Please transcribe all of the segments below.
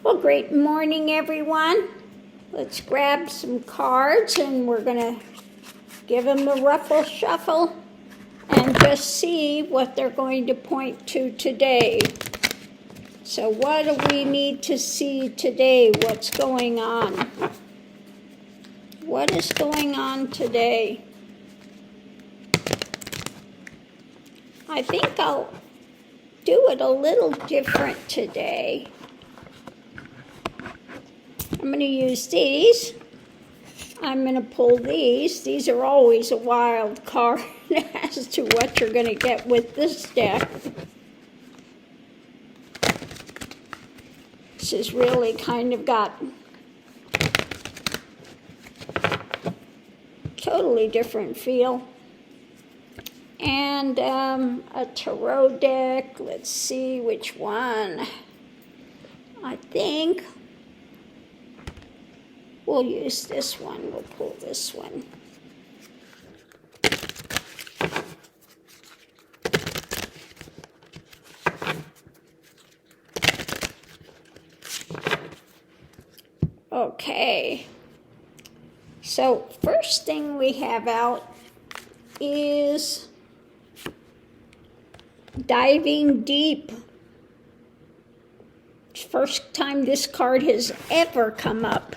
Well, great morning, everyone. Let's grab some cards and we're going to give them the ruffle shuffle and just see what they're going to point to today. So what do we need to see today? What's going on? What is going on today? I think I'll do it a little different today. I'm going to use these. I'm going to pull these. These are always a wild card as to what you're going to get with this deck. This has really kind of got totally different feel. And a tarot deck. Let's see which one. I think we'll use this one. We'll pull this one. Okay. So first thing we have out is diving deep. First time this card has ever come up.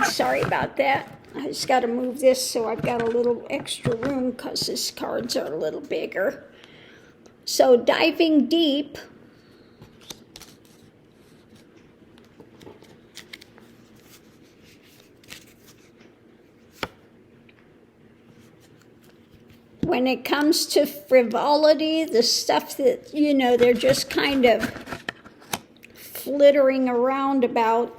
Sorry about that. I just got to move this so I've got a little extra room because these cards are a little bigger. So diving deep. When it comes to frivolity, the stuff that, they're just kind of flittering around about.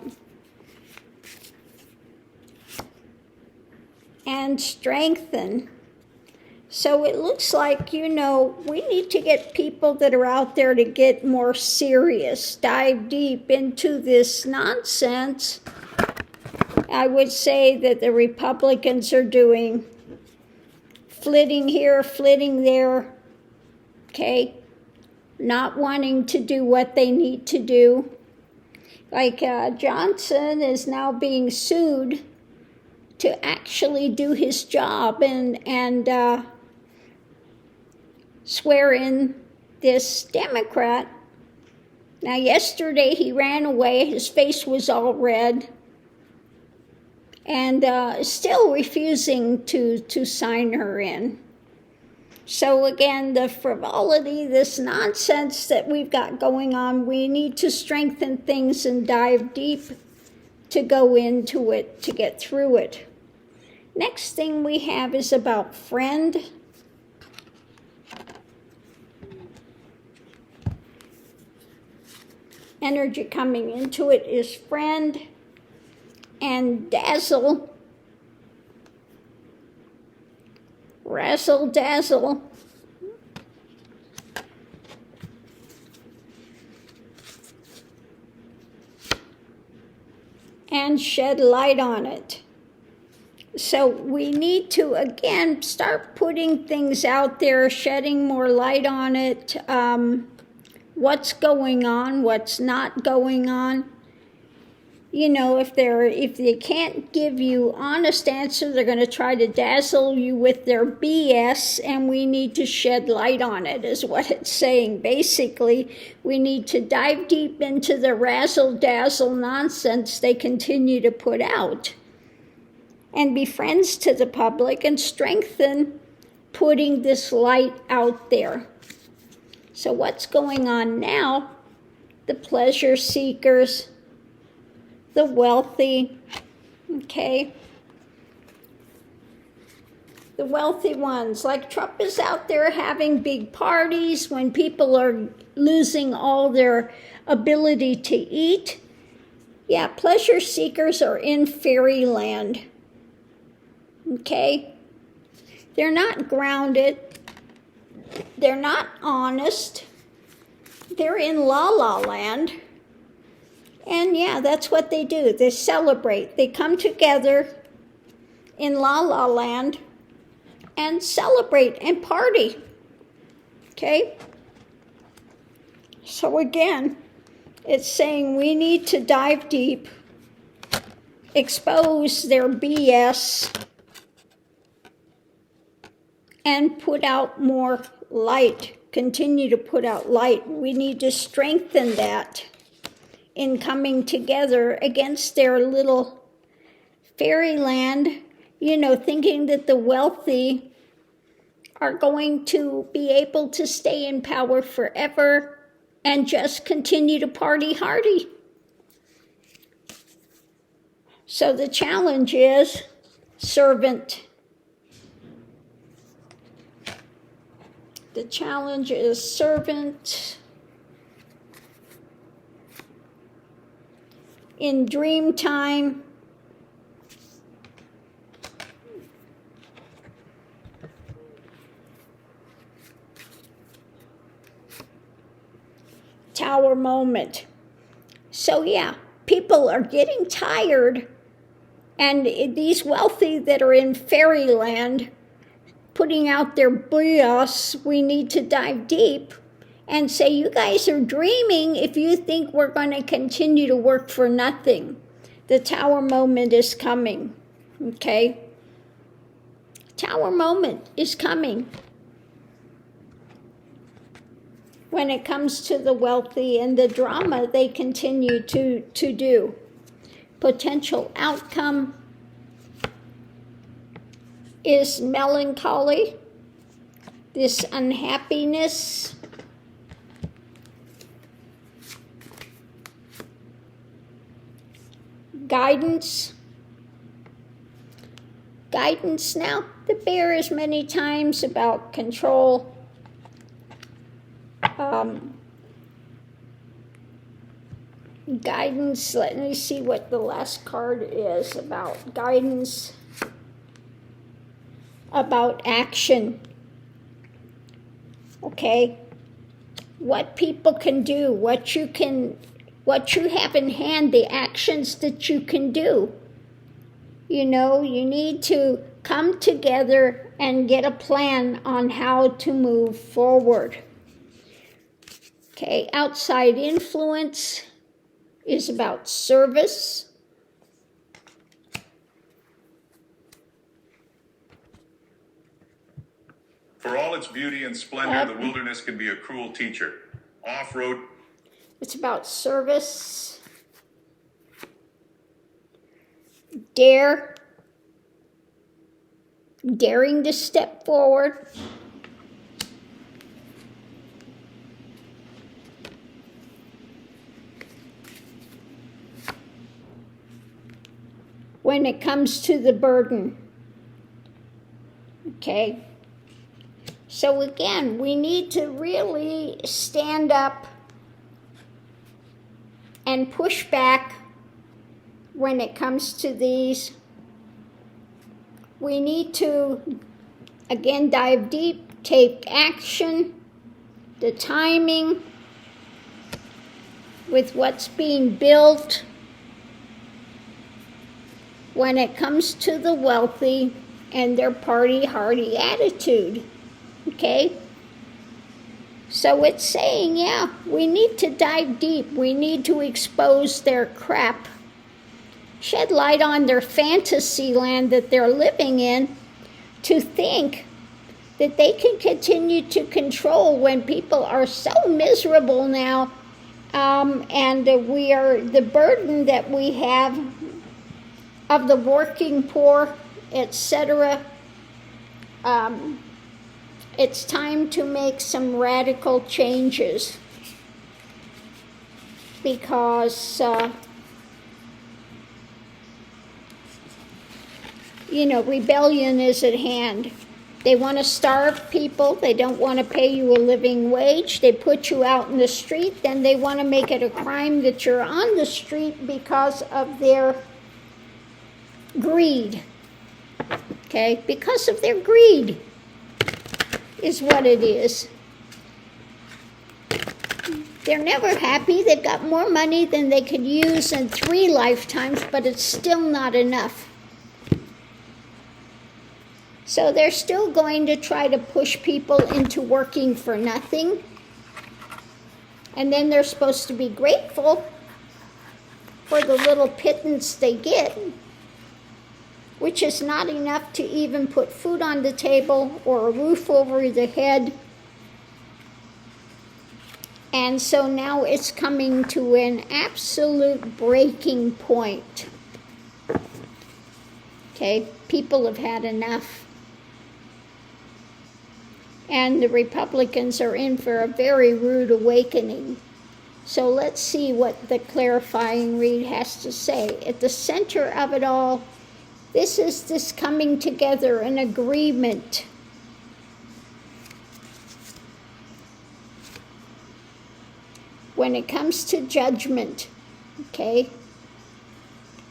And strengthen. So it looks like, we need to get people that are out there to get more serious, dive deep into this nonsense. I would say that the Republicans are doing flitting here, flitting there, okay? Not wanting to do what they need to do. Like Johnson is now being sued to actually do his job and swear in this Democrat. Now, yesterday he ran away. His face was all red. And still refusing to sign her in. So again, the frivolity, this nonsense that we've got going on, we need to strengthen things and dive deep to go into it, to get through it. Next thing we have is about friend. Energy coming into it is friend. And Dazzle. Razzle, Dazzle. And shed light on it. So we need to, again, start putting things out there, shedding more light on it. What's going on, what's not going on. If they can't give you honest answer, they're going to try to dazzle you with their BS, and we need to shed light on it, is what it's saying. Basically, we need to dive deep into the razzle-dazzle nonsense they continue to put out and be friends to the public and strengthen putting this light out there. So what's going on now? The pleasure seekers, the wealthy, okay? The wealthy ones, like Trump is out there having big parties when people are losing all their ability to eat. Yeah, pleasure seekers are in fairyland, okay? They're not grounded. They're not honest. They're in la-la land. And yeah, that's what they do. They celebrate. They come together in La La Land and celebrate and party. Okay? So again, It's saying we need to dive deep, expose their BS, and put out more light, continue to put out light. We need to strengthen that in coming together against their little fairyland, thinking that the wealthy are going to be able to stay in power forever and just continue to party hardy. So the challenge is servant. The challenge is servant. In dream time, tower moment. So yeah, people are getting tired, and these wealthy that are in fairyland putting out their BS, we need to dive deep and say, you guys are dreaming if you think we're going to continue to work for nothing. The tower moment is coming, okay? Tower moment is coming. When it comes to the wealthy and the drama they continue to do. Potential outcome is melancholy, this unhappiness. Guidance. Guidance now. The bear is many times about control. Guidance, let me see what the last card is about. Guidance, about action. Okay? What people can do, what you have in hand, the actions that you can do. You need to come together and get a plan on how to move forward. Okay, outside influence is about service. For all its beauty and splendor, the wilderness can be a cruel teacher. Off-road. It's about service. Daring to step forward. When it comes to the burden. Okay? So again, we need to really stand up and push back when it comes to these. We need to, again, dive deep, take action, the timing with what's being built. When it comes to the wealthy and their party-hardy attitude, okay? So it's saying, yeah, we need to dive deep. We need to expose their crap. Shed light on their fantasy land that they're living in, to think that they can continue to control when people are so miserable now, and we are, the burden that we have of the working poor, etc. It's time to make some radical changes, because rebellion is at hand. They want to starve people. They don't want to pay you a living wage. They put you out in the street. Then they want to make it a crime that you're on the street because of their greed. Okay? Because of their greed is what it is. They're never happy. They've got more money than they could use in 3 lifetimes, but it's still not enough. So they're still going to try to push people into working for nothing And then they're supposed to be grateful for the little pittance they get, which is not enough to even put food on the table or a roof over their head. And so now it's coming to an absolute breaking point. Okay, people have had enough. And the Republicans are in for a very rude awakening. So let's see what the clarifying read has to say. At the center of it all, this is this coming together, an agreement. When it comes to judgment, okay?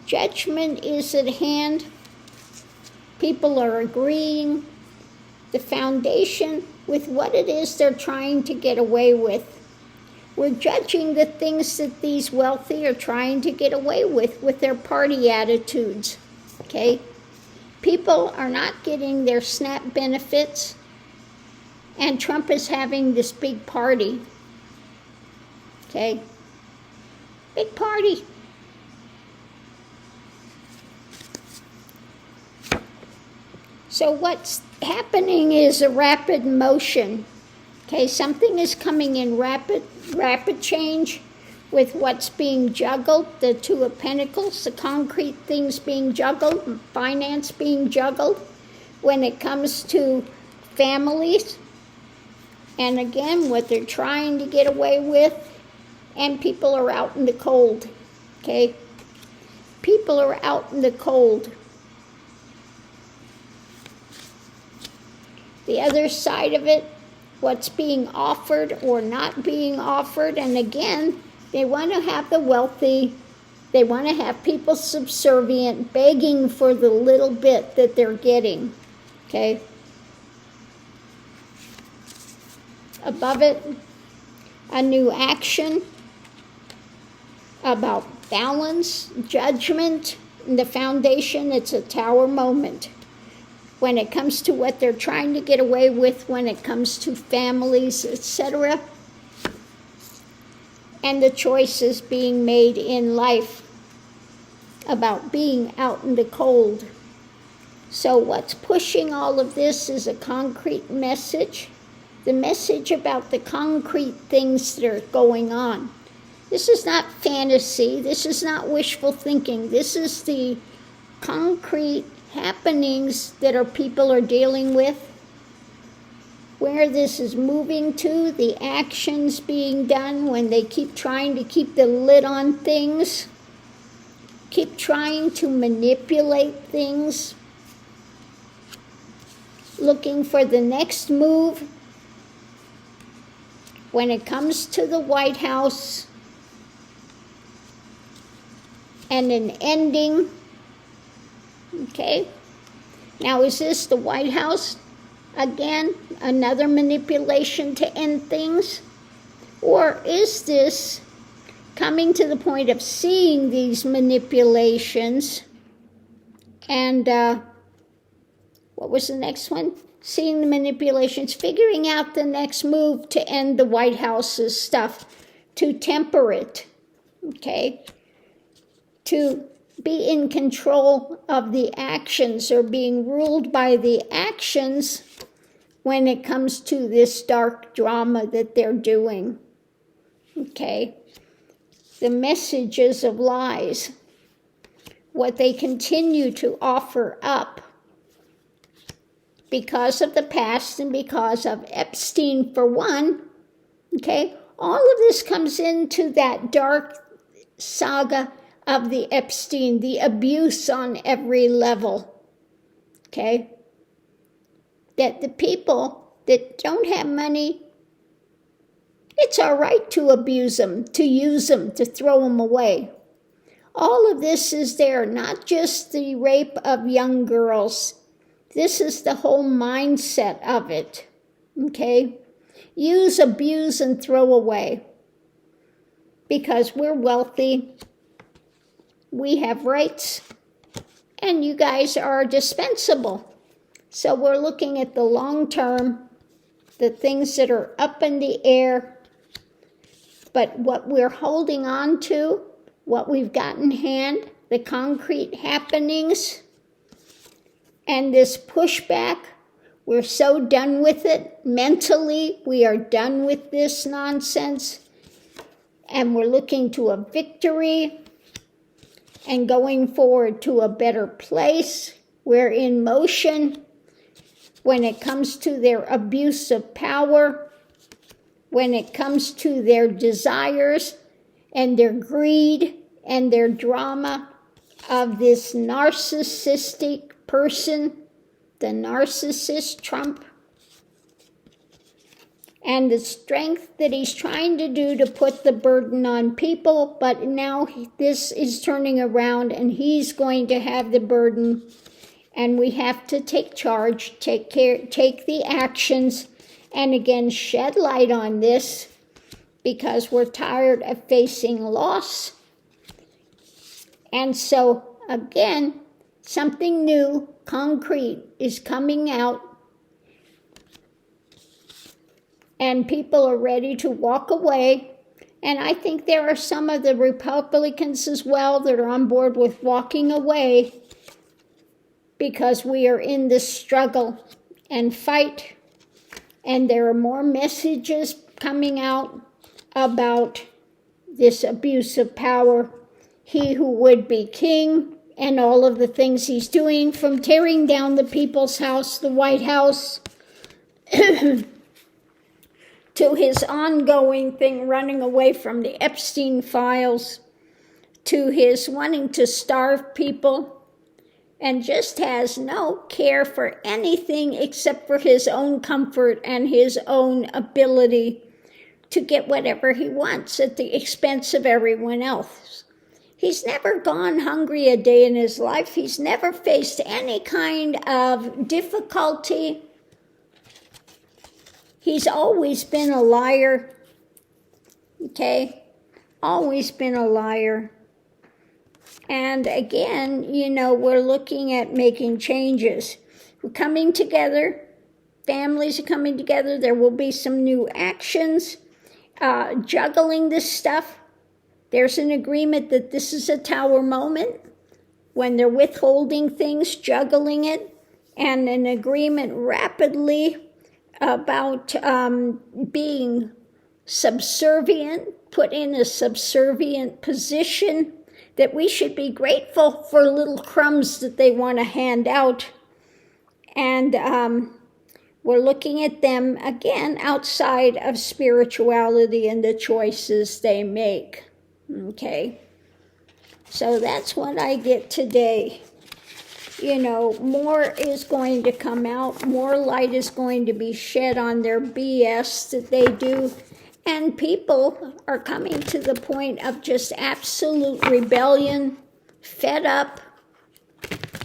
Judgment is at hand. People are agreeing. The foundation with what it is they're trying to get away with. We're judging the things that these wealthy are trying to get away with their party attitudes, okay? People are not getting their SNAP benefits, and Trump is having this big party, okay? Big party. So what's happening is a rapid motion. Okay, something is coming in rapid change with what's being juggled, the Two of Pentacles, the concrete things being juggled, finance being juggled when it comes to families. And again, what they're trying to get away with, and people are out in the cold, okay? People are out in the cold. The other side of it, what's being offered or not being offered, and again, they want to have the wealthy, they want to have people subservient, begging for the little bit that they're getting, okay? Above it, a new action about balance, judgment, and the foundation, it's a tower moment. When it comes to what they're trying to get away with, when it comes to families, etc., and the choices being made in life about being out in the cold. So what's pushing all of this is a concrete message, the message about the concrete things that are going on. This is not fantasy, this is not wishful thinking, this is the concrete happenings that people are dealing with, where this is moving to, the actions being done when they keep trying to keep the lid on things, keep trying to manipulate things, looking for the next move. When it comes to the White House and an ending, okay, now is this the White House? Again, another manipulation to end things? Or is this coming to the point of seeing these manipulations and, what was the next one? Seeing the manipulations, figuring out the next move to end the White House's stuff, to temper it, okay? To be in control of the actions or being ruled by the actions when it comes to this dark drama that they're doing, okay? The messages of lies, what they continue to offer up because of the past and because of Epstein for one, okay? All of this comes into that dark saga of the Epstein, the abuse on every level, okay? That the people that don't have money, it's all right to abuse them, to use them, to throw them away. All of this is there, not just the rape of young girls. This is the whole mindset of it, okay? Use, abuse, and throw away. Because we're wealthy, we have rights, and you guys are dispensable. So we're looking at the long term, the things that are up in the air, But what we're holding on to, what we've got in hand, the concrete happenings, and this pushback, we're so done with it. Mentally, we are done with this nonsense. And we're looking to a victory and going forward to a better place. We're in motion when it comes to their abuse of power, when it comes to their desires and their greed and their drama of this narcissistic person, the narcissist Trump, and the strength that he's trying to do to put the burden on people, but now this is turning around and he's going to have the burden, and we have to take charge, take the actions, and again shed light on this because we're tired of facing loss. And so again, something new, concrete, is coming out, and people are ready to walk away. And I think there are some of the Republicans as well that are on board with walking away because we are in this struggle and fight. And there are more messages coming out about this abuse of power, he who would be king, and all of the things he's doing, from tearing down the People's House, the White House, to his ongoing thing running away from the Epstein files, to his wanting to starve people, and just has no care for anything except for his own comfort and his own ability to get whatever he wants at the expense of everyone else. He's never gone hungry a day in his life. He's never faced any kind of difficulty. He's always been a liar, okay? Always been a liar. And again, we're looking at making changes. We're coming together. Families are coming together. There will be some new actions. Juggling this stuff. There's an agreement that this is a tower moment when they're withholding things, juggling it, and an agreement rapidly about being subservient, put in a subservient position, that we should be grateful for little crumbs that they want to hand out. And we're looking at them, again, outside of spirituality and the choices they make. Okay? So that's what I get today. More is going to come out. More light is going to be shed on their BS that they do. And people are coming to the point of just absolute rebellion, fed up.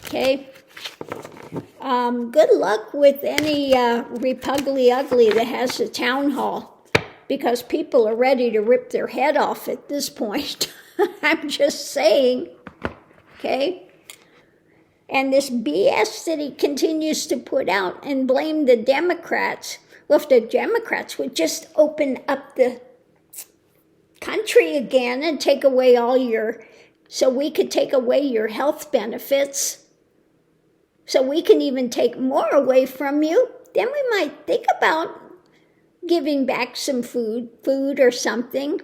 Okay? Good luck with any Repugly Ugly that has a town hall, because people are ready to rip their head off at this point. I'm just saying. Okay? And this BS that he continues to put out and blame the Democrats. Well, if the Democrats would just open up the country again and take away so we could take away your health benefits, so we can even take more away from you, then we might think about giving back some food or something.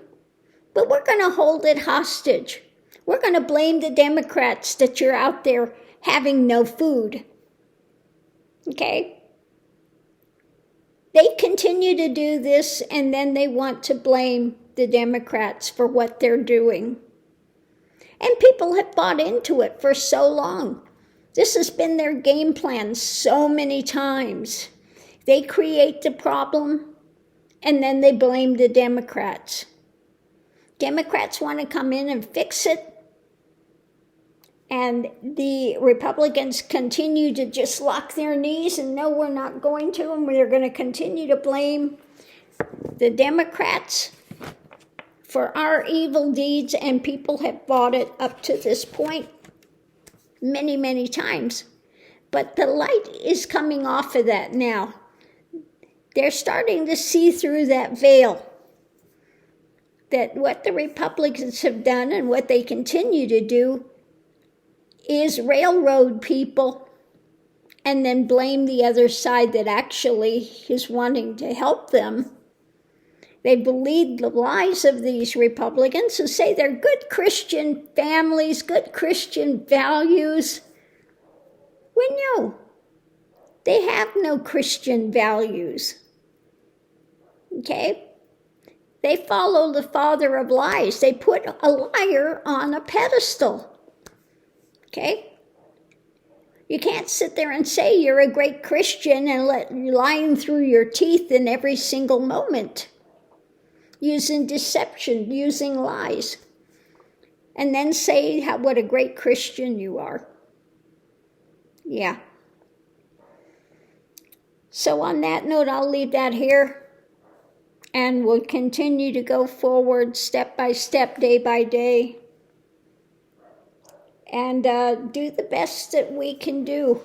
But we're going to hold it hostage. We're going to blame the Democrats that you're out there having no food. Okay? They continue to do this, and then they want to blame the Democrats for what they're doing. And people have bought into it for so long. This has been their game plan so many times. They create the problem, and then they blame the Democrats. Democrats want to come in and fix it, and the Republicans continue to just lock their knees and no, we're not going to, and we're going to continue to blame the Democrats for our evil deeds, and people have bought it up to this point many, many times. But the light is coming off of that now. They're starting to see through that veil that what the Republicans have done and what they continue to do is railroad people and then blame the other side that actually is wanting to help them. They believe the lies of these Republicans who say they're good Christian families, good Christian values. When no, they have no Christian values. Okay? They follow the father of lies. They put a liar on a pedestal. Okay? You can't sit there and say you're a great Christian and let lying through your teeth in every single moment, using deception, using lies, and then say what a great Christian you are. Yeah. So on that note, I'll leave that here, and we'll continue to go forward step by step, day by day, and do the best that we can do.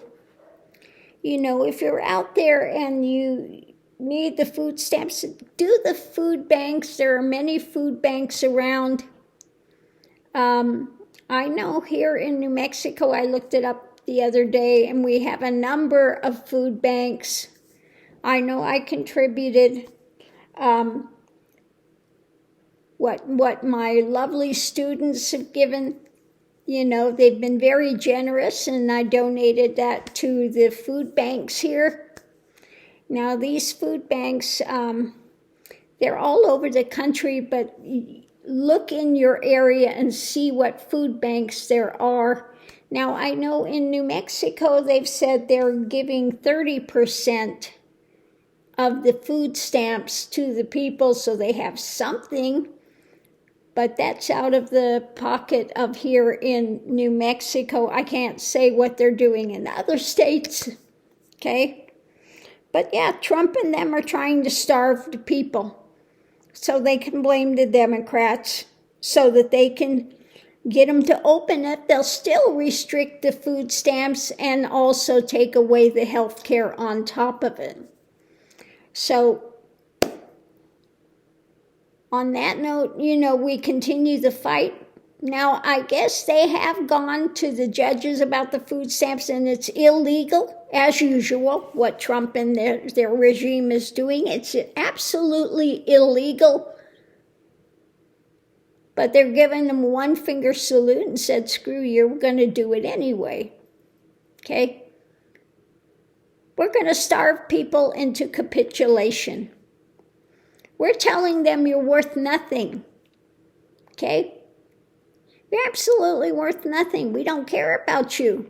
You know, if you're out there and you need the food stamps, do the food banks. There are many food banks around. I know here in New Mexico, I looked it up the other day, and we have a number of food banks. I know I contributed what my lovely students have given. You know, they've been very generous, and I donated that to the food banks here. Now, these food banks, they're all over the country, but look in your area and see what food banks there are. Now, I know in New Mexico, they've said they're giving 30% of the food stamps to the people, so they have something. But that's out of the pocket of here in New Mexico. I can't say what they're doing in other states, okay? But yeah, Trump and them are trying to starve the people so they can blame the Democrats, so that they can get them to open it. They'll still restrict the food stamps and also take away the health care on top of it. So on that note, you know, we continue the fight. Now, I guess they have gone to the judges about the food stamps, and it's illegal, as usual, what Trump and their regime is doing. It's absolutely illegal. But they're giving them one finger salute and said, screw you, we're going to do it anyway. Okay? We're going to starve people into capitulation. We're telling them you're worth nothing, okay? You're absolutely worth nothing. We don't care about you.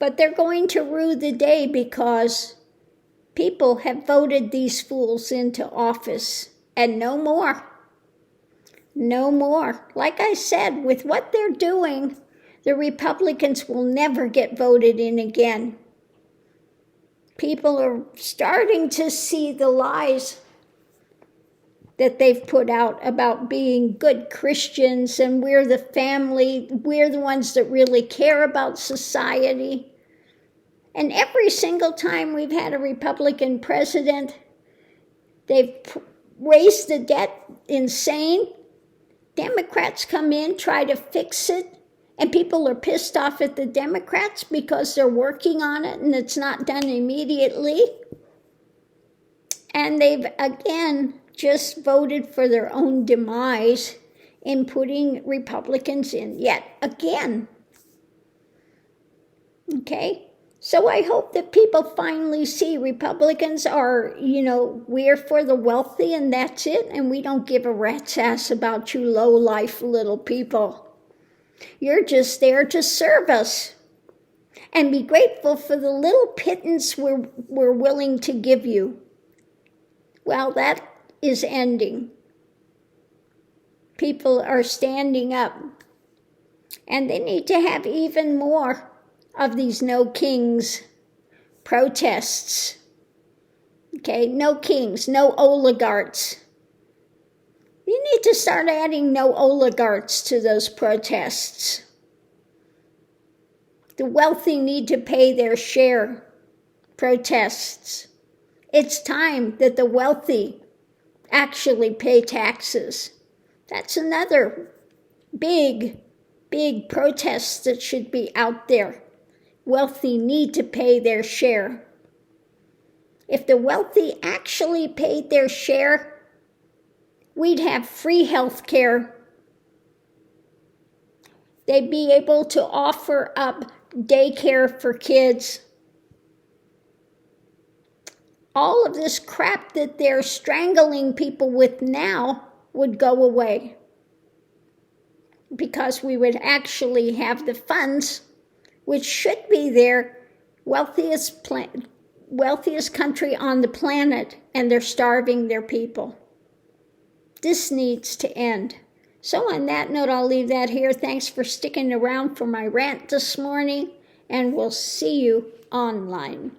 But they're going to rue the day because people have voted these fools into office, and no more. No more. Like I said, with what they're doing, the Republicans will never get voted in again. People are starting to see the lies that they've put out about being good Christians, and we're the family, we're the ones that really care about society. And every single time we've had a Republican president, they've raised the debt insane. Democrats come in, try to fix it. And people are pissed off at the Democrats because they're working on it and it's not done immediately. And they've, again, just voted for their own demise in putting Republicans in yet again. Okay? So I hope that people finally see Republicans are, you know, we're for the wealthy and that's it. And we don't give a rat's ass about you low-life little people. You're just there to serve us and be grateful for the little pittance we're willing to give you. Well, that is ending. People are standing up, and they need to have even more of these no kings protests. Okay, no kings, no oligarchs. You need to start adding no oligarchs to those protests. The wealthy need to pay their share protests. It's time that the wealthy actually pay taxes. That's another big protest that should be out there. Wealthy need to pay their share. If the wealthy actually paid their share, we'd have free health care. They'd be able to offer up daycare for kids. All of this crap that they're strangling people with now would go away, because we would actually have the funds, which should be their wealthiest country on the planet, and they're starving their people. This needs to end. So on that note, I'll leave that here. Thanks for sticking around for my rant this morning, and we'll see you online.